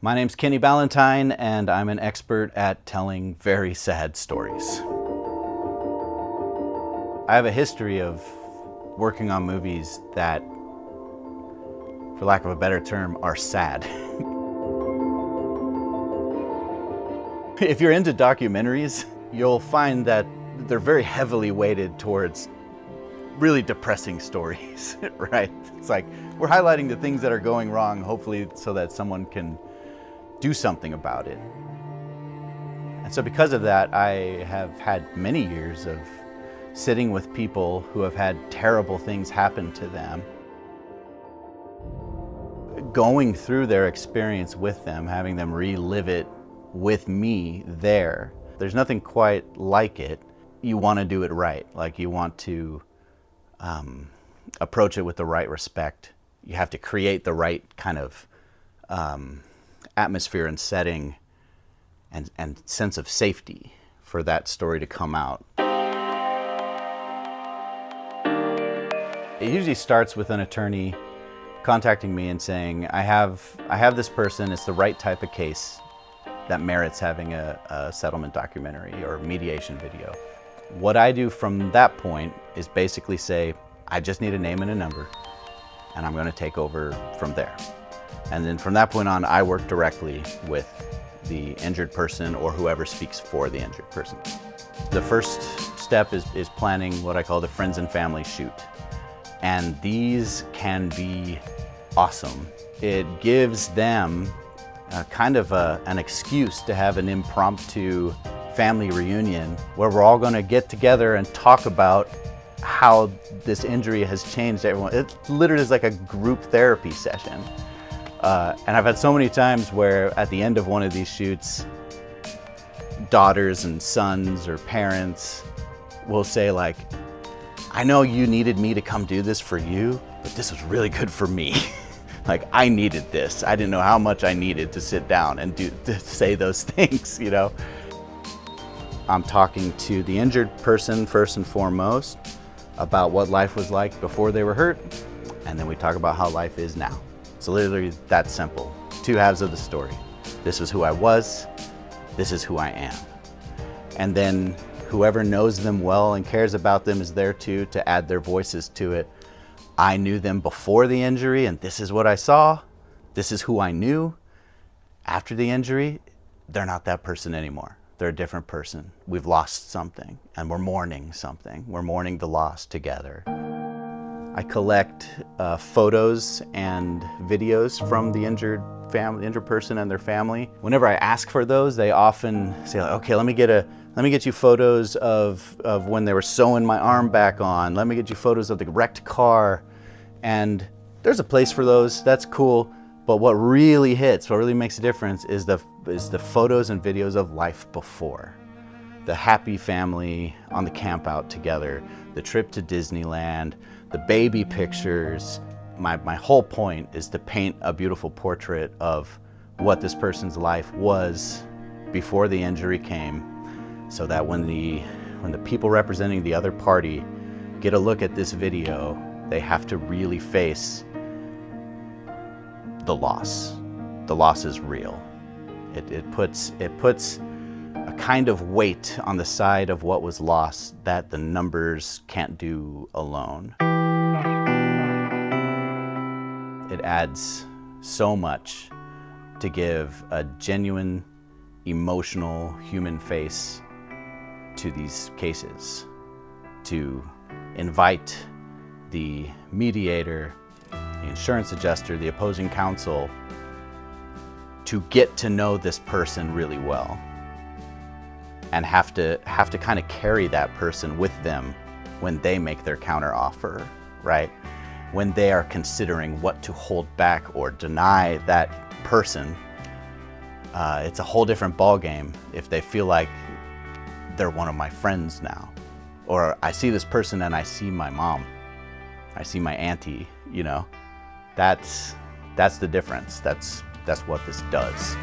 My name's Kenny Ballentine, and I'm an expert at telling very sad stories. I have a history of working on movies that, for lack of a better term, are sad. If you're into documentaries, you'll find that they're very heavily weighted towards really depressing stories, right? It's like we're highlighting the things that are going wrong, hopefully so that someone can do something about it. And so because of that, I have had many years of sitting with people who have had terrible things happen to them, going through their experience with them, having them relive it with me there. There's nothing quite like it. You want to do it right. Like you want to approach it with the right respect. You have to create the right kind of atmosphere and setting and sense of safety for that story to come out. It usually starts with an attorney contacting me and saying, I have this person, it's the right type of case that merits having a settlement documentary or mediation video. What I do from that point is basically say, I just need a name and a number, and I'm going to take over from there. And then from that point on, I work directly with the injured person or whoever speaks for the injured person. The first step is planning what I call the friends and family shoot. And these can be awesome. It gives them kind of an excuse to have an impromptu family reunion where we're all going to get together and talk about how this injury has changed everyone. It literally is like a group therapy session. And I've had so many times where at the end of one of these shoots, daughters and sons or parents will say like, I know you needed me to come do this for you, but this was really good for me. Like I needed this. I didn't know how much I needed to sit down and to say those things, you know. I'm talking to the injured person first and foremost about what life was like before they were hurt, and then we talk about how life is now. It's literally that simple. Two halves of the story. This is who I was, this is who I am. And then whoever knows them well and cares about them is there too to add their voices to it. I knew them before the injury and this is what I saw. This is who I knew. After the injury, they're not that person anymore. They're a different person. We've lost something and we're mourning something. We're mourning the loss together. I collect photos and videos from the injured person and their family. Whenever I ask for those, they often say, like, okay, let me get you photos of when they were sewing my arm back on. Let me get you photos of the wrecked car. And there's a place for those, that's cool. But what really hits, what really makes a difference is the photos and videos of life before. The happy family on the camp out together, the trip to Disneyland, the baby pictures. My whole point is to paint a beautiful portrait of what this person's life was before the injury came, so that when the people representing the other party get a look at this video, they have to really face the loss. The loss is real. It puts a kind of weight on the side of what was lost that the numbers can't do alone. It adds so much to give a genuine, emotional human face to these cases, to invite the mediator, the insurance adjuster, the opposing counsel to get to know this person really well and have to kind of carry that person with them when they make their counteroffer, right? When they are considering what to hold back or deny that person, it's a whole different ballgame if they feel like they're one of my friends now. Or I see this person and I see my mom, I see my auntie, you know. That's the difference. That's what this does.